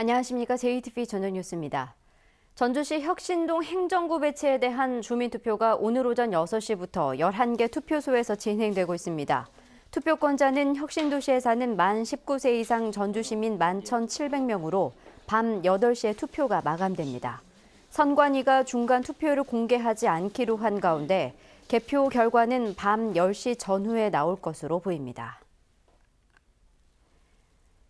안녕하십니까. JTV 저녁 뉴스입니다. 전주시 혁신동 행정구 배치에 대한 주민투표가 오늘 오전 6시부터 11개 투표소에서 진행되고 있습니다. 투표권자는 혁신도시에 사는 만 19세 이상 전주시민 11,700명으로 밤 8시에 투표가 마감됩니다. 선관위가 중간 투표를 공개하지 않기로 한 가운데 개표 결과는 밤 10시 전후에 나올 것으로 보입니다.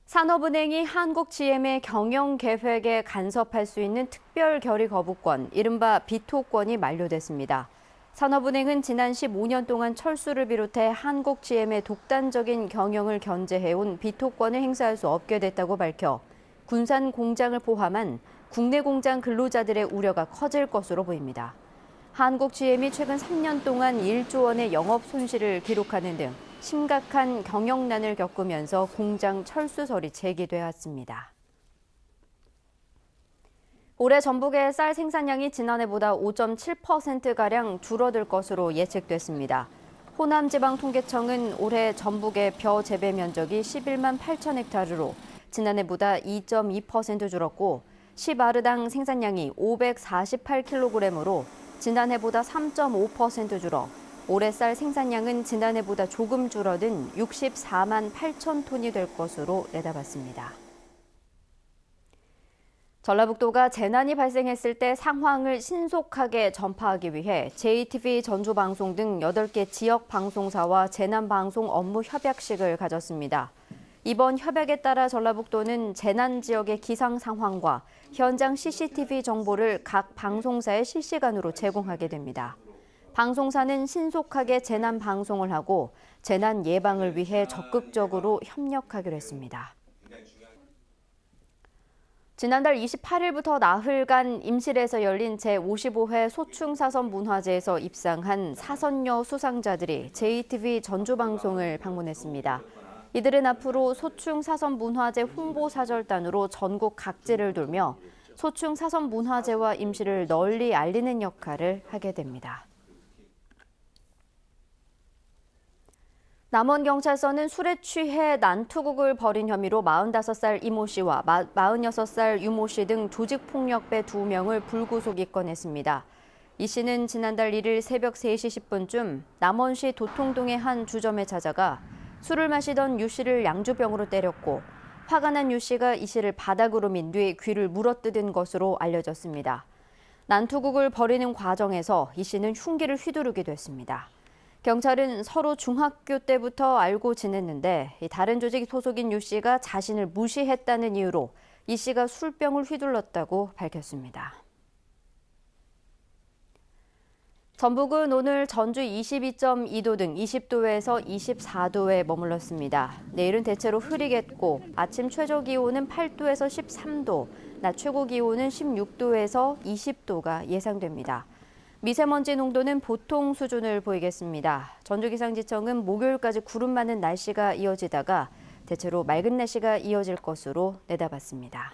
산업은행이 한국GM의 경영 계획에 간섭할 수 있는 특별 결의 거부권, 이른바 비토권이 만료됐습니다. 산업은행은 지난 15년 동안 철수를 비롯해 한국GM의 독단적인 경영을 견제해온 비토권을 행사할 수 없게 됐다고 밝혀 군산 공장을 포함한 국내 공장 근로자들의 우려가 커질 것으로 보입니다. 한국GM이 최근 3년 동안 1조 원의 영업 손실을 기록하는 등 심각한 경영난을 겪으면서 공장 철수설이 제기돼 왔습니다. 올해 전북의 쌀 생산량이 지난해보다 5.7%가량 줄어들 것으로 예측됐습니다. 호남지방통계청은 올해 전북의 벼 재배 면적이 11만 8천 헥타르로 지난해보다 2.2% 줄었고 10아르당 생산량이 548kg으로 지난해보다 3.5% 줄어 올해 쌀 생산량은 지난해보다 조금 줄어든 64만 8천 톤이 될 것으로 내다봤습니다. 전라북도가 재난이 발생했을 때 상황을 신속하게 전파하기 위해 JTV 전주방송 등 8개 지역 방송사와 재난방송 업무 협약식을 가졌습니다. 이번 협약에 따라 전라북도는 재난 지역의 기상 상황과 현장 CCTV 정보를 각 방송사에 실시간으로 제공하게 됩니다. 방송사는 신속하게 재난 방송을 하고 재난 예방을 위해 적극적으로 협력하기로 했습니다. 지난달 28일부터 나흘간 임실에서 열린 제55회 소충사선 문화제에서 입상한 사선녀 수상자들이 JTV 전주방송을 방문했습니다. 이들은 앞으로 소충사선 문화제 홍보사절단으로 전국 각지를 돌며 소충사선 문화제와 임실을 널리 알리는 역할을 하게 됩니다. 남원경찰서는 술에 취해 난투극을 벌인 혐의로 45살 이모 씨와 46살 유모 씨 등 조직폭력배 2명을 불구속 입건했습니다. 이 씨는 지난달 1일 새벽 3시 10분쯤 남원시 도통동의 한 주점에 찾아가 술을 마시던 유 씨를 양주병으로 때렸고 화가 난 유 씨가 이 씨를 바닥으로 민 뒤 귀를 물어뜯은 것으로 알려졌습니다. 난투극을 벌이는 과정에서 이 씨는 흉기를 휘두르기도 했습니다. 경찰은 서로 중학교 때부터 알고 지냈는데 다른 조직 소속인 유 씨가 자신을 무시했다는 이유로 이 씨가 술병을 휘둘렀다고 밝혔습니다. 전북은 오늘 전주 22.2도 등 20도에서 24도에 머물렀습니다. 내일은 대체로 흐리겠고 아침 최저 기온은 8도에서 13도, 낮 최고 기온은 16도에서 20도가 예상됩니다. 미세먼지 농도는 보통 수준을 보이겠습니다. 전주기상지청은 목요일까지 구름 많은 날씨가 이어지다가 대체로 맑은 날씨가 이어질 것으로 내다봤습니다.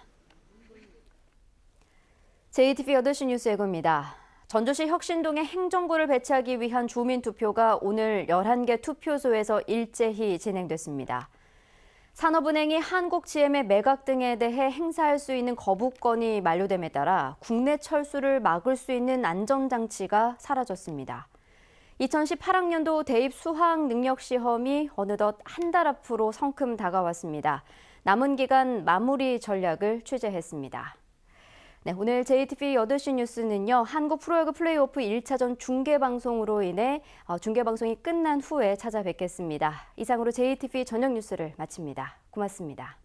JTV 8시 뉴스 예고입니다. 전주시 혁신동에 행정구를 배치하기 위한 주민투표가 오늘 11개 투표소에서 일제히 진행됐습니다. 산업은행이 한국GM의 매각 등에 대해 행사할 수 있는 거부권이 만료됨에 따라 국내 철수를 막을 수 있는 안전장치가 사라졌습니다. 2018학년도 대입 수학 능력 시험이 어느덧 한 달 앞으로 성큼 다가왔습니다. 남은 기간 마무리 전략을 취재했습니다. 네, 오늘 JTV 8시 뉴스는요. 한국 프로야구 플레이오프 1차전 중계방송으로 인해 중계방송이 끝난 후에 찾아뵙겠습니다. 이상으로 JTV 저녁 뉴스를 마칩니다. 고맙습니다.